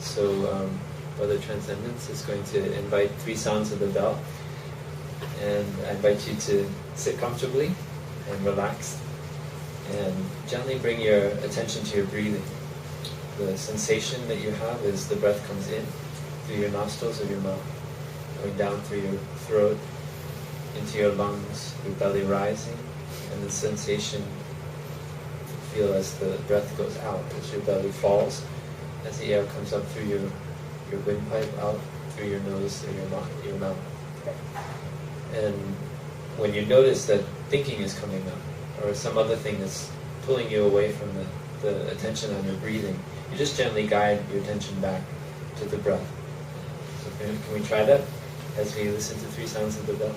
So Brother Transcendence is going to invite 3 sounds of the bell, and I invite you to sit comfortably and relax, and gently bring your attention to your breathing. The sensation that you have is the breath comes in through your nostrils or your mouth, going down through your throat, into your lungs, your belly rising, and the sensation feel as the breath goes out, as your belly falls, as the air comes up through your windpipe, out through your nose, through your mouth. And when you notice that thinking is coming up, or some other thing that's pulling you away from the attention on your breathing, you just gently guide your attention back to the breath. So can we try that as we listen to 3 sounds of the bell?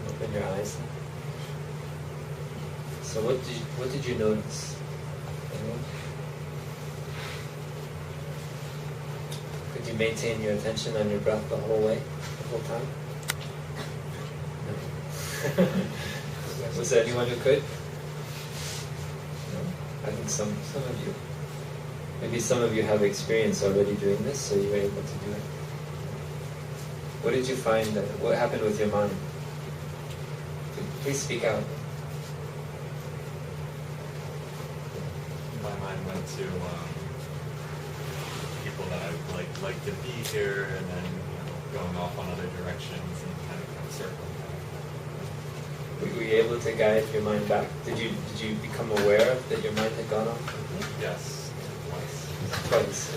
Open your eyes. So what did you notice? Anyone? Could you maintain your attention on your breath the whole way, the whole time? No. Was there anyone who could? No? I think some of you. Maybe some of you have experience already doing this, so you were able to do it. What did you find? What happened with your mind? Please speak out. My mind went to people that I would like to be here, and then going off on other directions and kind of circling back. Were you able to guide your mind back? Did you become aware that your mind had gone off? Yes, twice. Twice.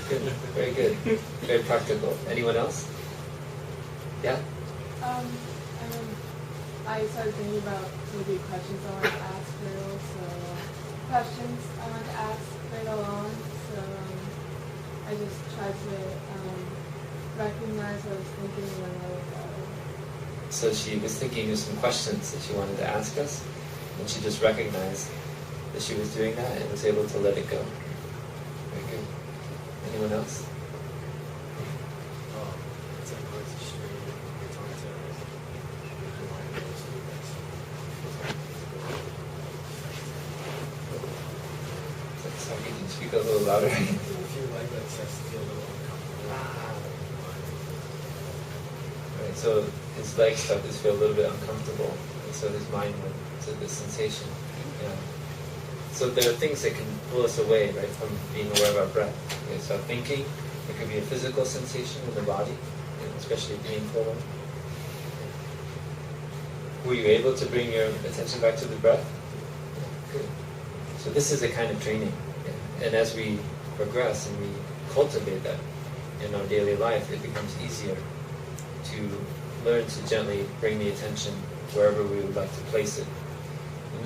Good. Very good. Very practical. Anyone else? Yeah? I started thinking about maybe questions I wanted to ask Riddle, so questions I wanted to ask Riddle on, so I just tried to recognize what I was thinking when I was So she was thinking of some questions that she wanted to ask us, and she just recognized that she was doing that and was able to let it go. Very good. Anyone else? Sorry, can you speak a little louder? If you like that, starts to feel a little uncomfortable. Right, so his legs started to feel a little bit uncomfortable, and so his mind went to the sensation. Yeah. So there are things that can pull us away, right, from being aware of our breath. Okay, so thinking, it could be a physical sensation in the body, especially a painful one. Were you able to bring your attention back to the breath? Yeah, good. So this is a kind of training. Yeah. And as we progress and we cultivate that in our daily life, it becomes easier to learn to gently bring the attention wherever we would like to place it.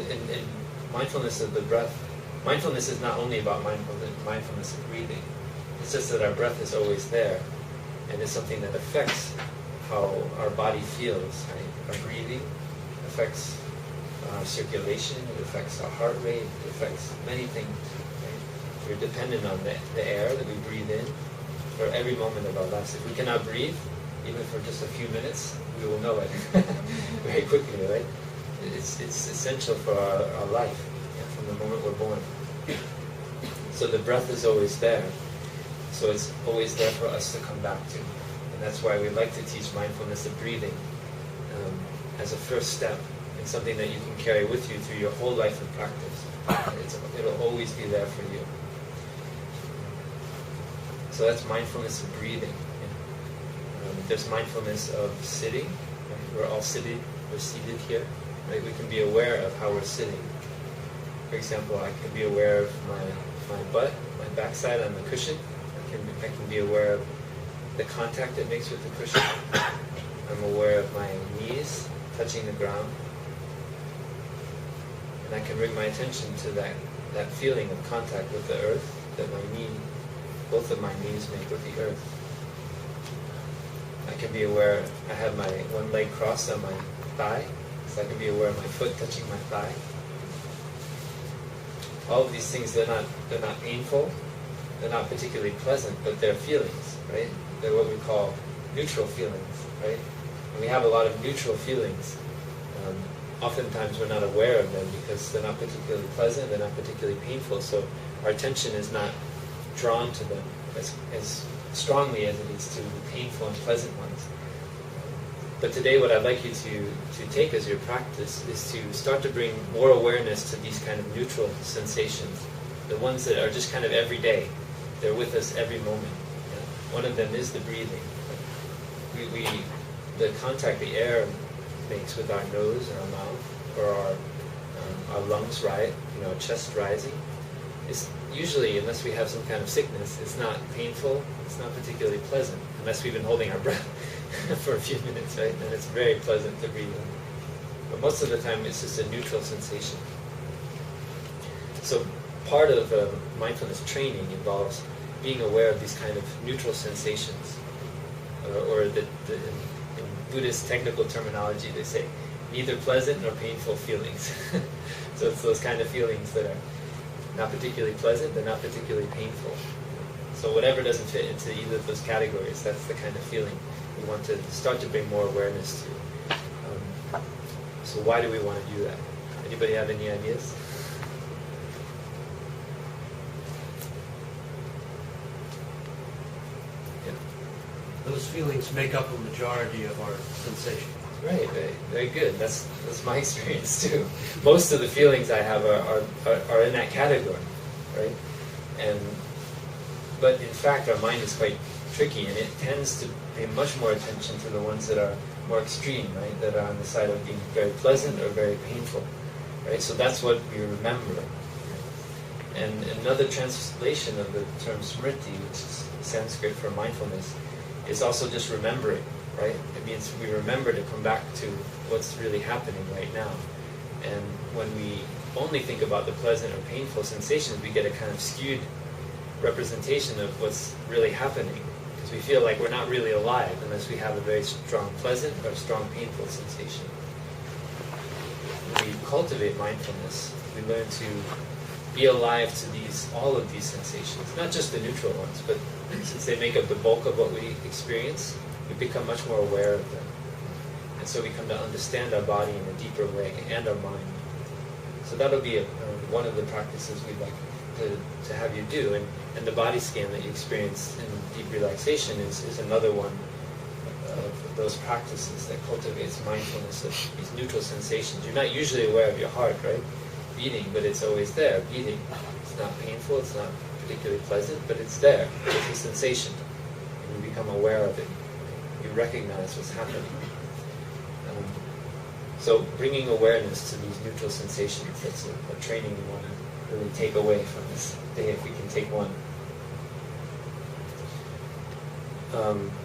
And mindfulness of the breath, mindfulness is not only about mindfulness of breathing. It's just that our breath is always there, and it's something that affects how our body feels, right? Our breathing affects our circulation, it affects our heart rate, it affects many things, right? We're dependent on the air that we breathe in for every moment of our lives. If we cannot breathe, even for just a few minutes, we will know it very quickly, right? It's essential for our life, from the moment we're born. So the breath is always there. So it's always there for us to come back to. And that's why we like to teach mindfulness of breathing as a first step, and something that you can carry with you through your whole life of practice. It'll always be there for you. So that's mindfulness of breathing. There's mindfulness of sitting. Right? We're all seated here. Right? We can be aware of how we're sitting. For example, I can be aware of my butt, my backside on the cushion. I can be aware of the contact it makes with the cushion. I'm aware of my knees touching the ground. And I can bring my attention to that feeling of contact with the earth that both of my knees make with the earth. I can be aware, I have my one leg crossed on my thigh, so I can be aware of my foot touching my thigh. All of these things, they're not painful, they're not particularly pleasant, but they're feelings, right? They're what we call neutral feelings, right? And we have a lot of neutral feelings. Oftentimes we're not aware of them because they're not particularly pleasant, they're not particularly painful, so our attention is not drawn to them as strongly as it is to the painful and pleasant ones. But today what I'd like you to take as your practice is to start to bring more awareness to these kind of neutral sensations, the ones that are just kind of everyday. They're with us every moment. One of them is the breathing. The contact the air makes with our nose and our mouth, or our lungs, right? Our chest rising. It's usually, unless we have some kind of sickness, it's not painful, it's not particularly pleasant, unless we've been holding our breath for a few minutes, right? And it's very pleasant to breathe in. But most of the time it's just a neutral sensation. So part of mindfulness training involves being aware of these kind of neutral sensations, or in Buddhist technical terminology they say, neither pleasant nor painful feelings. So it's those kind of feelings that are not particularly pleasant, they're not particularly painful. So whatever doesn't fit into either of those categories, that's the kind of feeling we want to start to bring more awareness to. So why do we want to do that? Anybody have any ideas? Yeah. Those feelings make up a majority of our sensations. Right, very good. That's my experience too. Most of the feelings I have are in that category, right? But in fact, our mind is quite tricky, and it tends to pay much more attention to the ones that are more extreme, right? That are on the side of being very pleasant or very painful, right? So that's what we remember. And another translation of the term smriti, which is Sanskrit for mindfulness, is also just remembering. Right? It means we remember to come back to what's really happening right now. And when we only think about the pleasant or painful sensations, we get a kind of skewed representation of what's really happening. Because we feel like we're not really alive unless we have a very strong pleasant or strong painful sensation. When we cultivate mindfulness, we learn to be alive to all of these sensations, not just the neutral ones, but since they make up the bulk of what we experience, we become much more aware of them. And so we come to understand our body in a deeper way, and our mind. So that'll be one of the practices we'd like to have you do. And the body scan that you experience in deep relaxation is another one of those practices that cultivates mindfulness of these neutral sensations. You're not usually aware of your heart, right? Beating, but it's always there, beating. It's not painful, it's not particularly pleasant, but it's there. It's a sensation. And you become aware of it. You recognize what's happening. So bringing awareness to these neutral sensations, that's a training we want to really take away from this day, if we can take one.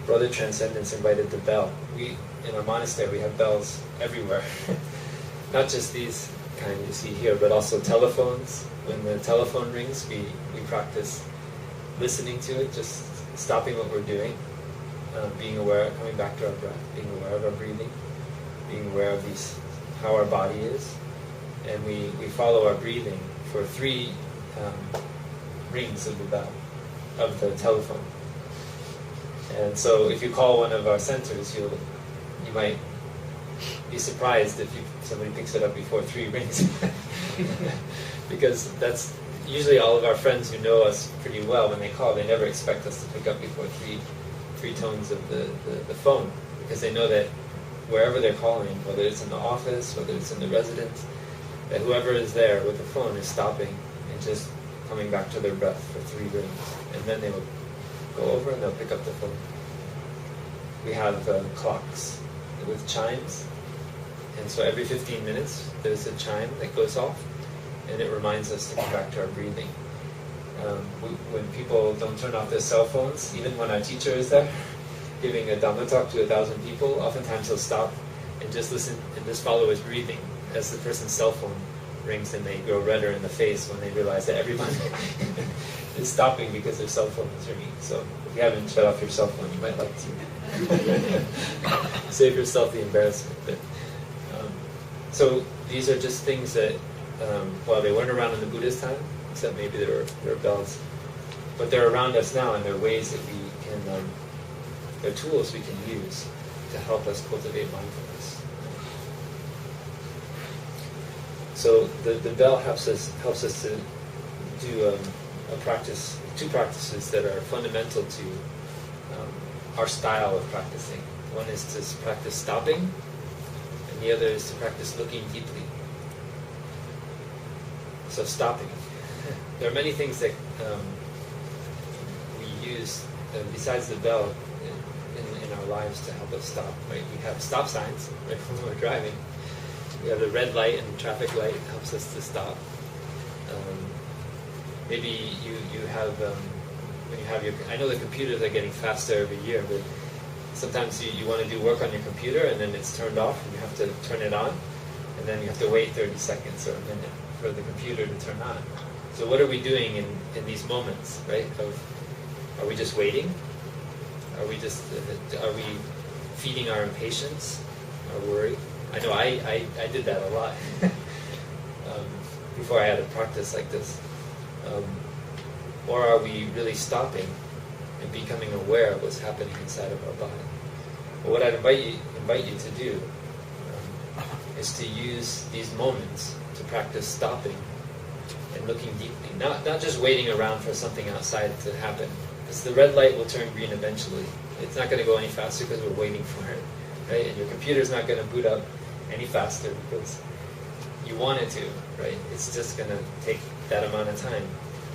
Brother Transcendence invited the bell. In our monastery, we have bells everywhere. Not just these kind you see here, but also telephones. When the telephone rings, we practice listening to it, just stopping what we're doing, being aware, coming back to our breath, being aware of our breathing, being aware of how our body is, and we follow our breathing for 3 rings of the bell, of the telephone. And so if you call one of our centers, you might be surprised if somebody picks it up before 3 rings. Because that's usually all of our friends who know us pretty well, when they call, they never expect us to pick up before three tones of the phone, because they know that wherever they're calling, whether it's in the office, whether it's in the residence, that whoever is there with the phone is stopping and just coming back to their breath for 3 rings. And then they will go over and they'll pick up the phone. We have clocks with chimes, and so every 15 minutes there's a chime that goes off, and it reminds us to come back to our breathing. When people don't turn off their cell phones, even when our teacher is there giving a Dhamma talk to 1,000 people, oftentimes he'll stop and just listen and just follow his breathing as the person's cell phone rings, and they grow redder in the face when they realize that everyone is stopping because their cell phone is ringing. So if you haven't shut off your cell phone, you might like to save yourself the embarrassment. But, so these are just things that, well, they weren't around in the Buddha's time, except maybe there were bells, but they're around us now, and they're ways that we can, they're tools we can use to help us cultivate mindfulness. So the bell helps us to do a practice, 2 practices that are fundamental to our style of practicing. One is to practice stopping, and the other is to practice looking deeply. So stopping. There are many things that we use besides the bell in our lives to help us stop. Right? We have stop signs right when we're driving. We have the red light and traffic light helps us to stop. Maybe you have when you have your. I know the computers are getting faster every year, but sometimes you want to do work on your computer and then it's turned off and you have to turn it on, and then you have to wait 30 seconds or a minute for the computer to turn on. So what are we doing in these moments, right? Are we just waiting? Are we feeding our impatience, our worry? I know I did that a lot before I had a practice like this. Or are we really stopping and becoming aware of what's happening inside of our body? Well, what I'd invite you to do is to use these moments to practice stopping and looking deeply, not just waiting around for something outside to happen, because the red light will turn green eventually. It's not going to go any faster because we're waiting for it, right? And your computer's not going to boot up any faster because you want it to, right? It's just going to take that amount of time.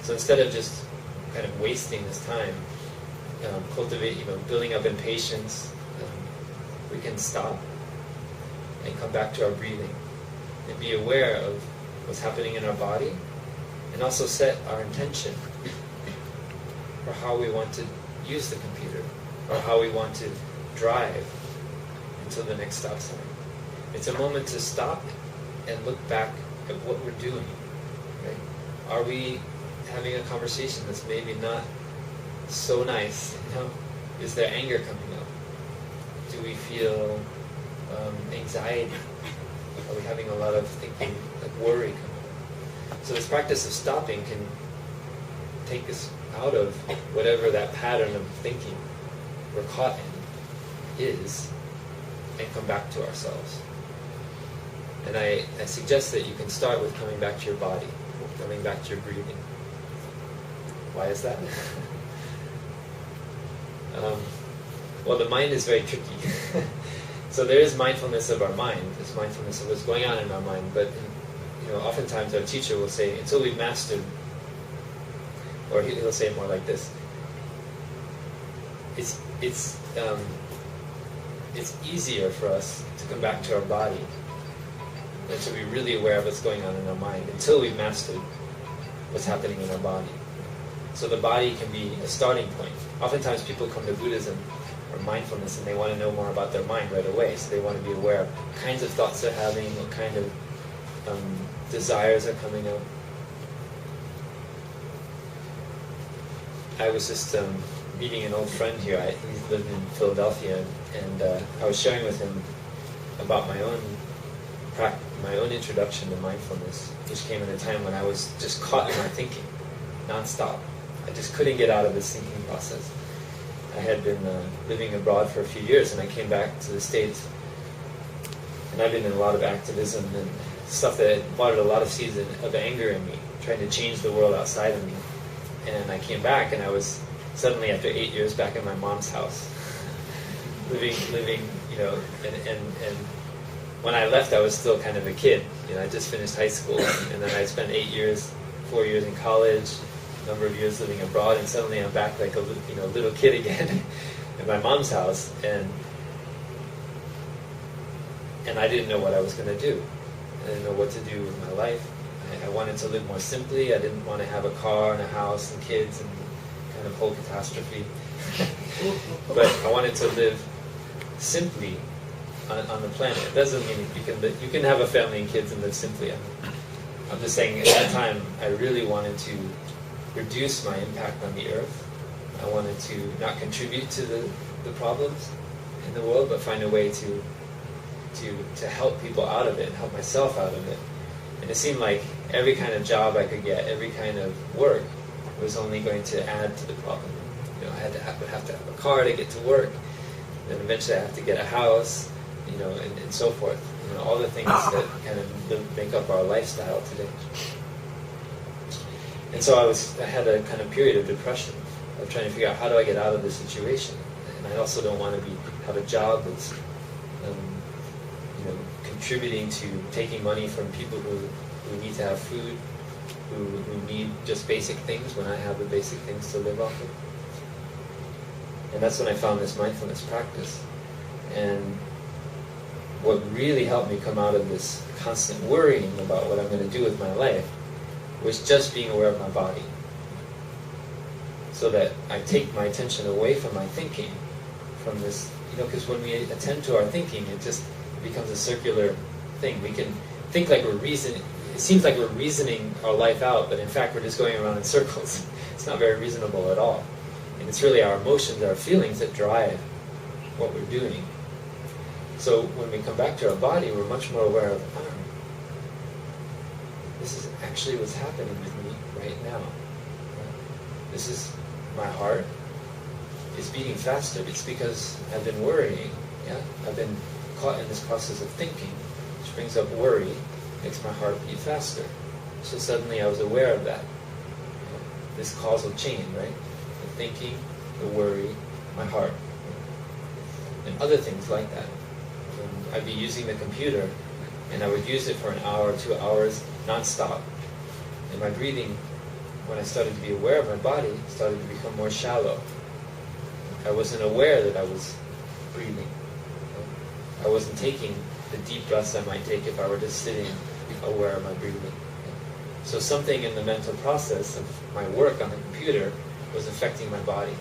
So instead of just kind of wasting this time, building up impatience, we can stop and come back to our breathing and be aware of what's happening in our body, and also set our intention for how we want to use the computer or how we want to drive until the next stop sign. It's a moment to stop and look back at what we're doing. Right? Are we having a conversation that's maybe not so nice? Is there anger coming up? Do we feel anxiety? Are we having a lot of thinking, like worry coming up? So this practice of stopping can take us out of whatever that pattern of thinking we're caught in is, and come back to ourselves. And I suggest that you can start with coming back to your body, coming back to your breathing. Why is that? Well, the mind is very tricky. So there is mindfulness of our mind. There's mindfulness of what's going on in our mind. But oftentimes our teacher will say, until we've mastered, or he'll say it more like this: it's easier for us to come back to our body and to be really aware of what's going on in our mind until we've mastered what's happening in our body. So the body can be a starting point. Oftentimes people come to Buddhism or mindfulness and they want to know more about their mind right away. So they want to be aware of what kinds of thoughts they're having, what kind of desires are coming up. I was just meeting an old friend here. He lived in Philadelphia, and I was sharing with him about my own introduction to mindfulness, which came at a time when I was just caught in my thinking, nonstop. I just couldn't get out of this thinking process. I had been living abroad for a few years, and I came back to the States, and I've been in a lot of activism and stuff that had watered a lot of seeds of anger in me, trying to change the world outside of me. And I came back, and I was suddenly, after 8 years, back in my mom's house, living, you know, and when I left, I was still kind of a kid. You know, I just finished high school, and then I spent 4 years in college, a number of years living abroad, and suddenly I'm back like a little kid again in my mom's house, and I didn't know what I was going to do. I didn't know what to do with my life. I wanted to live more simply. I didn't want to have a car and a house and kids and kind of whole catastrophe. But I wanted to live simply on the planet. It doesn't mean you can have a family and kids and live simply. I'm just saying at that time I really wanted to reduce my impact on the earth. I wanted to not contribute to the problems in the world, but find a way to help people out of it and help myself out of it. And it seemed like every kind of job I could get, every kind of work was only going to add to the problem. You know, I would have to have a car to get to work, then eventually I have to get a house, you know, and so forth. You know, all the things that kind of make up our lifestyle today. And so I had a kind of period of depression, of trying to figure out how do I get out of this situation. And I also don't want to have a job that's you know, contributing to taking money from people who need to have food, who need just basic things when I have the basic things to live off of. And that's when I found this mindfulness practice. And what really helped me come out of this constant worrying about what I'm going to do with my life was just being aware of my body. So that I take my attention away from my thinking, from this, you know, because when we attend to our thinking, it just becomes a circular thing. We can think like we're reasoning. It seems like we're reasoning our life out, but in fact we're just going around in circles. It's not very reasonable at all. And it's really our emotions, our feelings that drive what we're doing. So when we come back to our body, we're much more aware of, this is actually what's happening with me right now. This is my heart. It's beating faster. It's because I've been worrying. Yeah, I've been caught in this process of thinking, which brings up worry, makes my heart beat faster. So suddenly I was aware of that. This causal chain, right? The thinking, the worry, my heart, and other things like that. I'd be using the computer, and I would use it for an hour, 2 hours, non-stop. And my breathing, when I started to be aware of my body, started to become more shallow. I wasn't aware that I was breathing. I wasn't taking the deep breaths I might take if I were just sitting aware of my breathing. So something in the mental process of my work on the computer was affecting my body.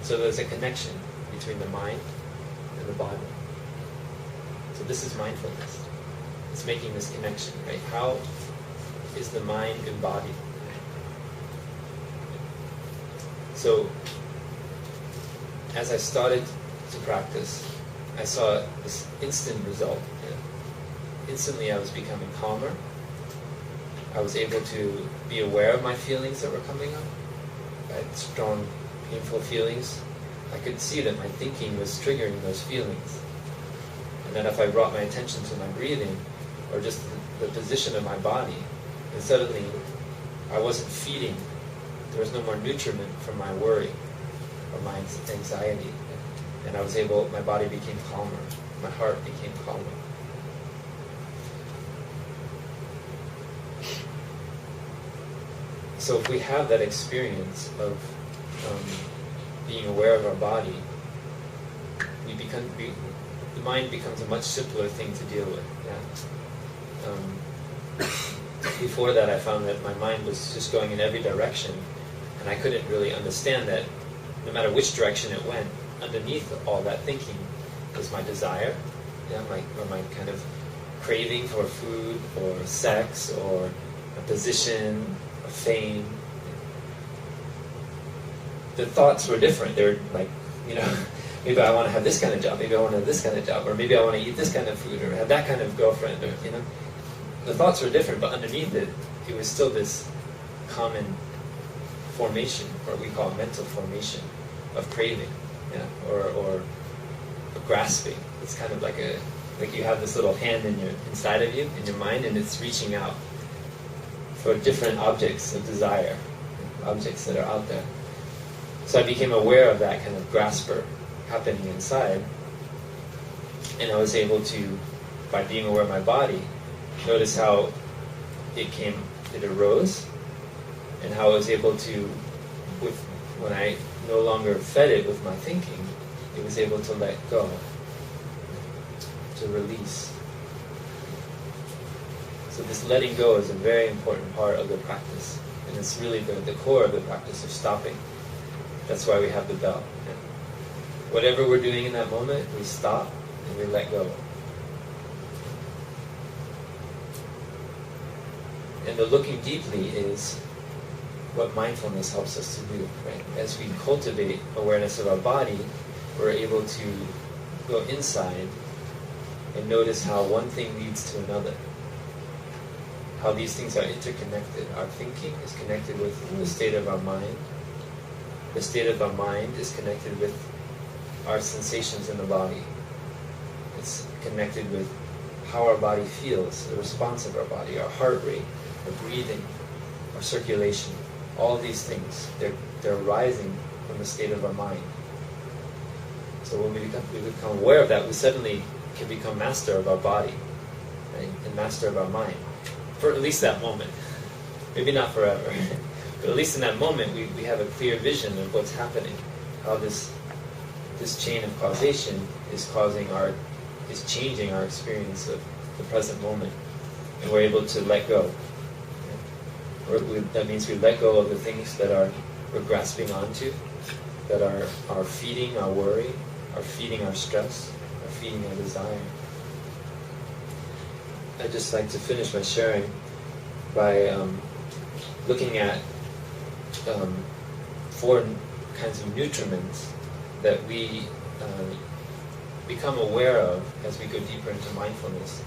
So there's a connection between the mind and the body. So this is mindfulness. It's making this connection, right? How is the mind embodied? So as I started to practice, I saw this instant result. Instantly I was becoming calmer. I was able to be aware of my feelings that were coming up. I had strong, painful feelings. I could see that my thinking was triggering those feelings. And then if I brought my attention to my breathing, or just the position of my body, and suddenly I wasn't feeding. There was no more nutriment from my worry or my anxiety. And I was able, my body became calmer. My heart became calmer. So if we have that experience of being aware of our body, the mind becomes a much simpler thing to deal with. Yeah. Before that, I found that my mind was just going in every direction, and I couldn't really understand that no matter which direction it went, underneath all that thinking was my desire, my kind of craving for food or sex or a position, or fame. the thoughts were different. They were like, you know, maybe I want to have this kind of job, maybe I want to have this kind of job, or maybe I want to eat this kind of food, or have that kind of girlfriend, or, you know. The thoughts were different, but underneath it, it was still this common formation, or we call mental formation, of craving, yeah, or grasping. It's kind of like you have this little hand inside of you, in your mind, and it's reaching out for different objects of desire, objects that are out there. So I became aware of that kind of grasper happening inside, and I was able to, by being aware of my body, notice how it arose, and how I was able to, when I no longer fed it with my thinking, it was able to let go, to release. So this letting go is a very important part of the practice, and it's really the core of the practice of stopping. That's why we have the bell. Whatever we're doing in that moment, we stop and we let go. And the looking deeply is what mindfulness helps us to do, right? As we cultivate awareness of our body, we're able to go inside and notice how one thing leads to another. How these things are interconnected. Our thinking is connected with the state of our mind. The state of our mind is connected with our sensations in the body. It's connected with how our body feels, the response of our body, our heart rate, our breathing, our circulation. All these things, they're arising from the state of our mind. So when we become aware of that, we suddenly can become master of our body, right? And master of our mind. For at least that moment. Maybe not forever. But at least in that moment, we have a clear vision of what's happening. How this chain of causation is changing our experience of the present moment. And we're able to let go. That means we let go of the things that we're grasping onto, that are feeding our worry, are feeding our stress, are feeding our desire. I'd just like to finish my sharing by looking at 4 kinds of nutriments that we become aware of as we go deeper into mindfulness,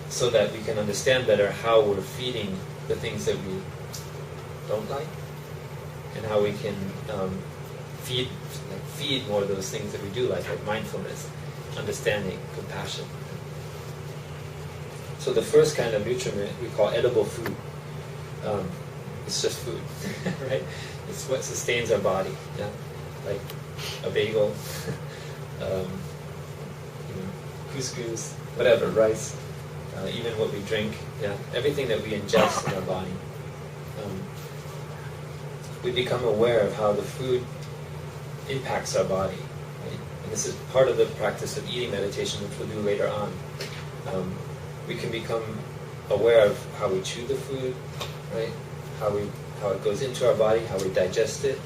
so that we can understand better how we're feeding the things that we don't like, and how we can feed more of those things that we do like mindfulness, understanding, compassion. So the first kind of nutriment we call edible food. It's just food, right? It's what sustains our body, yeah? Like a bagel, couscous, whatever, rice, even what we drink, yeah? Everything that we ingest in our body. We become aware of how the food impacts our body, right? And this is part of the practice of eating meditation, which we'll do later on. We can become aware of how we chew the food, right? How it goes into our body, how we digest it.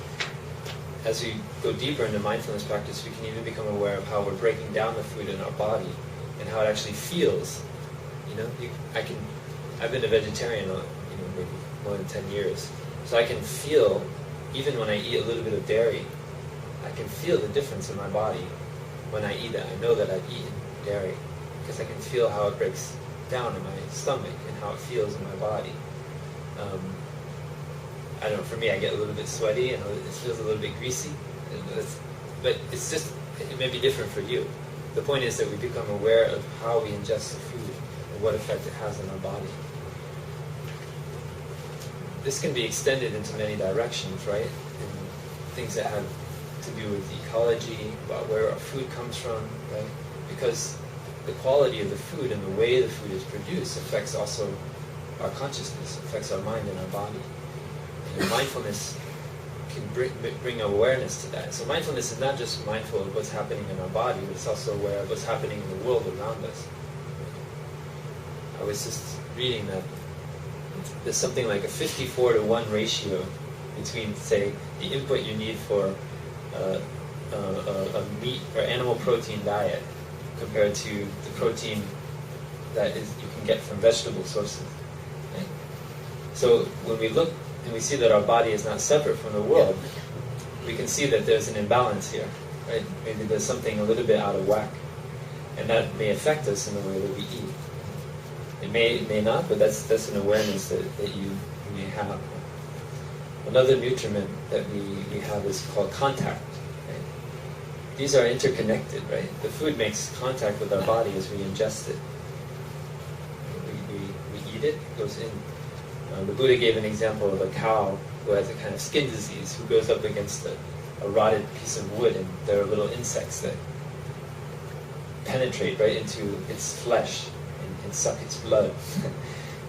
As we go deeper into mindfulness practice, we can even become aware of how we're breaking down the food in our body and how it actually feels. I've been a vegetarian, maybe more than 10 years, so I can feel, even when I eat a little bit of dairy, I can feel the difference in my body when I eat it. I know that I've eaten dairy because I can feel how it breaks down in my stomach and how it feels in my body. I don't know, for me I get a little bit sweaty and it feels a little bit greasy, but it's just, it may be different for you. The point is that we become aware of how we ingest the food and what effect it has on our body. This can be extended into many directions, right? And things that have to do with ecology, about where our food comes from, right? Because the quality of the food and the way the food is produced affects also our consciousness, affects our mind and our body. And mindfulness can bring awareness to that. So mindfulness is not just mindful of what's happening in our body, but it's also aware of what's happening in the world around us. I was just reading that there's something like a 54-to-1 ratio between, say, the input you need for a meat or animal protein diet compared to the protein that you can get from vegetable sources. Right? So when we look and we see that our body is not separate from the world, we can see that there's an imbalance here, right? Maybe there's something a little bit out of whack, and that may affect us in the way that we eat. It may not, but that's an awareness that you may have. Another nutriment that we have is called contact. Right? These are interconnected, right? The food makes contact with our body as we ingest it. We eat it, it goes in. The Buddha gave an example of a cow who has a kind of skin disease, who goes up against a rotted piece of wood, and there are little insects that penetrate right into its flesh and suck its blood.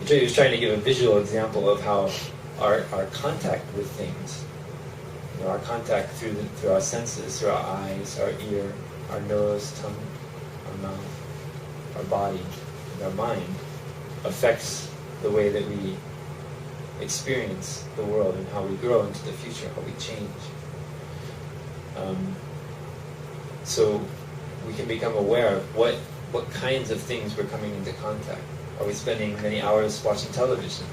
He was trying to give a visual example of how our contact with things, our contact through our senses, through our eyes, our ear, our nose, tongue, our mouth, our body, and our mind, affects the way that we experience the world and how we grow into the future, how we change. So we can become aware of what kinds of things we're coming into contact. Are we spending many hours watching television?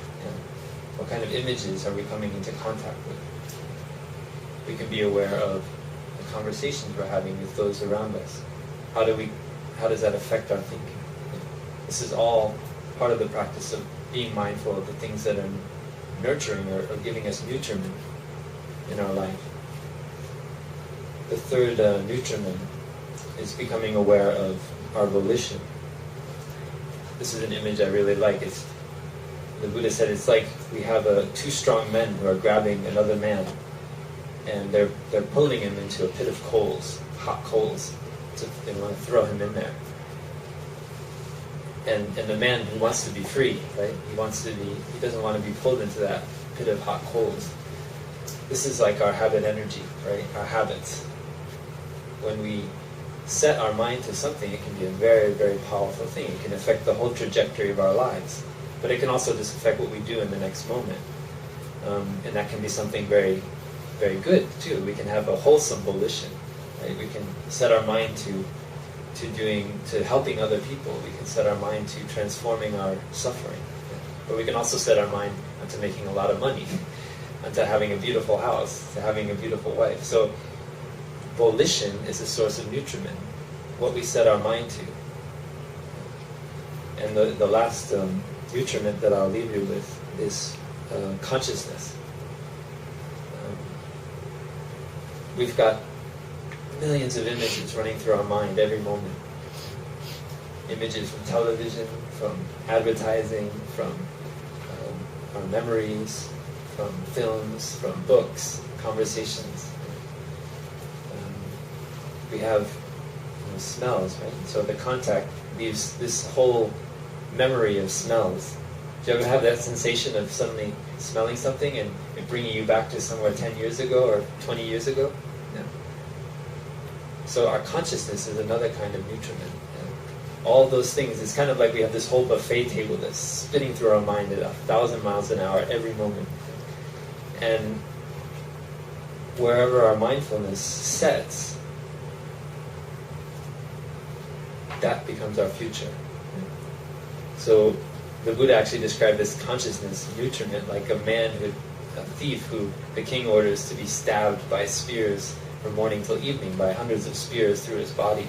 What kind of images are we coming into contact with? We can be aware of the conversations we're having with those around us. How does that affect our thinking? This is all part of the practice of being mindful of the things that are nurturing or giving us nutriment in our life. The third nutriment is becoming aware of our volition. This is an image I really like. The Buddha said it's like we have two strong men who are grabbing another man, and they're pulling him into a pit of coals, hot coals. They want to throw him in there. And the man, he wants to be free, right? He doesn't want to be pulled into that pit of hot coals. This is like our habit energy, right? Our habits. When we set our mind to something, it can be a very, very powerful thing. It can affect the whole trajectory of our lives. But it can also just affect what we do in the next moment. And that can be something very, very good, too. We can have a wholesome volition, right? We can set our mind to helping other people. We can set our mind to transforming our suffering. But we can also set our mind onto making a lot of money, onto having a beautiful house, to having a beautiful wife. So volition is a source of nutriment, what we set our mind to. And the last nutriment that I'll leave you with is consciousness. We've got millions of images running through our mind every moment. Images from television, from advertising, from our memories, from films, from books, conversations. We have smells, right? So the contact leaves this whole memory of smells. Do you ever have that sensation of suddenly smelling something and it bringing you back to somewhere 10 years ago or 20 years ago? No. So our consciousness is another kind of nutriment. All those things, it's kind of like we have this whole buffet table that's spinning through our mind at 1,000 miles an hour every moment. And wherever our mindfulness sets, that becomes our future. So the Buddha actually described this consciousness nutriment like a thief who the king orders to be stabbed by spears from morning till evening, by hundreds of spears through his body.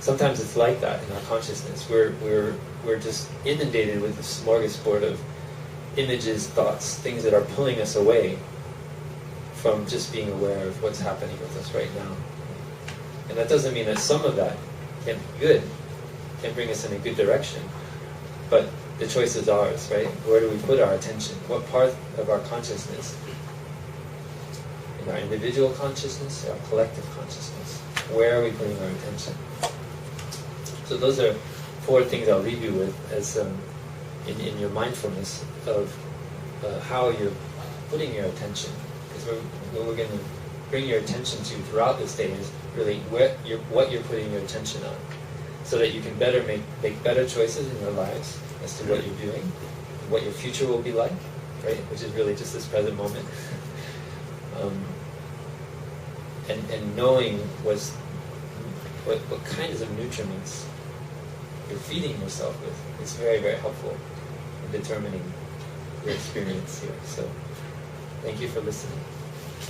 Sometimes it's like that in our consciousness. We're just inundated with a smorgasbord of images, thoughts, things that are pulling us away from just being aware of what's happening with us right now. And that doesn't mean that some of that can be good, can bring us in a good direction. But the choice is ours, right? Where do we put our attention? What part of our consciousness? In our individual consciousness or our collective consciousness? Where are we putting our attention? So those are 4 things I'll leave you with as in your mindfulness of how you're putting your attention. Because what we're going to bring your attention to throughout this day is really what you're putting your attention on, so that you can better make better choices in your lives as to what you're doing, what your future will be like, right? Which is really just this present moment. And knowing what kinds of nutriments you're feeding yourself with is very, very helpful in determining your experience here. So, thank you for listening.